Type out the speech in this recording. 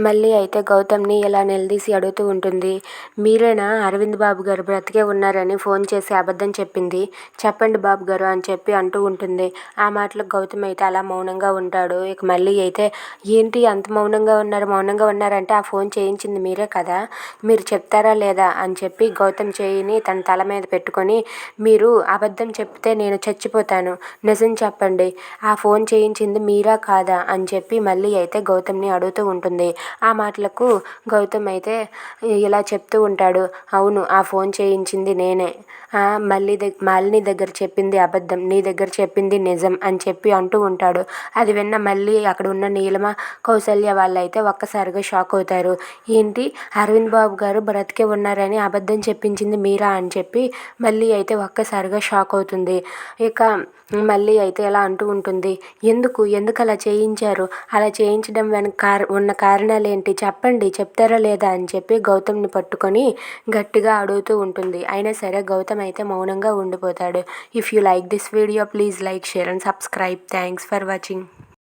మళ్ళీ అయితే గౌతమ్ని ఇలా నిలదీసి అడుగుతూ ఉంటుంది. మీరేనా అరవింద్ బాబు గారు బ్రతికే ఉన్నారని ఫోన్ చేసి అబద్ధం చెప్పింది? చెప్పండి బాబు గారు అని చెప్పి అంటూ ఉంటుంది. ఆ మాటలకు గౌతమ్ అయితే అలా మౌనంగా ఉంటాడు. ఇక మళ్ళీ అయితే ఏంటి అంత మౌనంగా ఉన్నారంటే ఆ ఫోన్ చేయించింది మీరే కదా, మీరు చెప్తారా లేదా అని చెప్పి గౌతమ్ చేయిని తన తల మీద పెట్టుకొని, మీరు అబద్ధం చెప్తే నేను చచ్చిపోతాను, నిజం చెప్పండి, ఆ ఫోన్ చేయించింది మీరా కాదా అని చెప్పి మళ్ళీ అయితే గౌతమ్ని అడుగుతూ ఉంటుంది. ఆ మాటలకు గౌతమ్ అయితే ఇలా చెప్తూ ఉంటాడు. అవును, ఆ ఫోన్ చేయించింది నేనే. మాలిని దగ్గర చెప్పింది అబద్ధం, నీ దగ్గర చెప్పింది నిజం అని చెప్పి అంటూ ఉంటాడు. అది విన్న మళ్ళీ అక్కడ ఉన్న నీలిమ, కౌసల్య వాళ్ళైతే ఒక్కసారిగా షాక్ అవుతారు. ఏంటి, అరవింద్ బాబు గారు బ్రతికే ఉన్నారని అబద్ధం చెప్పించింది మీరా అని చెప్పి మళ్ళీ అయితే ఒక్కసారిగా షాక్ అవుతుంది. ఇక మళ్ళీ అయితే ఎలా అంటూ ఉంటుంది. ఎందుకు అలా చేయించారు, అలా చేయించడం వెనక ఉన్న కారణాలు ఏంటి చెప్పండి, చెప్తారా లేదా అని చెప్పి గౌతమ్ని పట్టుకొని గట్టిగా అడుగుతూ ఉంటుంది. అయినా సరే గౌతమ్ అయితే మౌనంగా ఉండిపోతాడు. If you like this video please like, share and subscribe. Thanks for watching.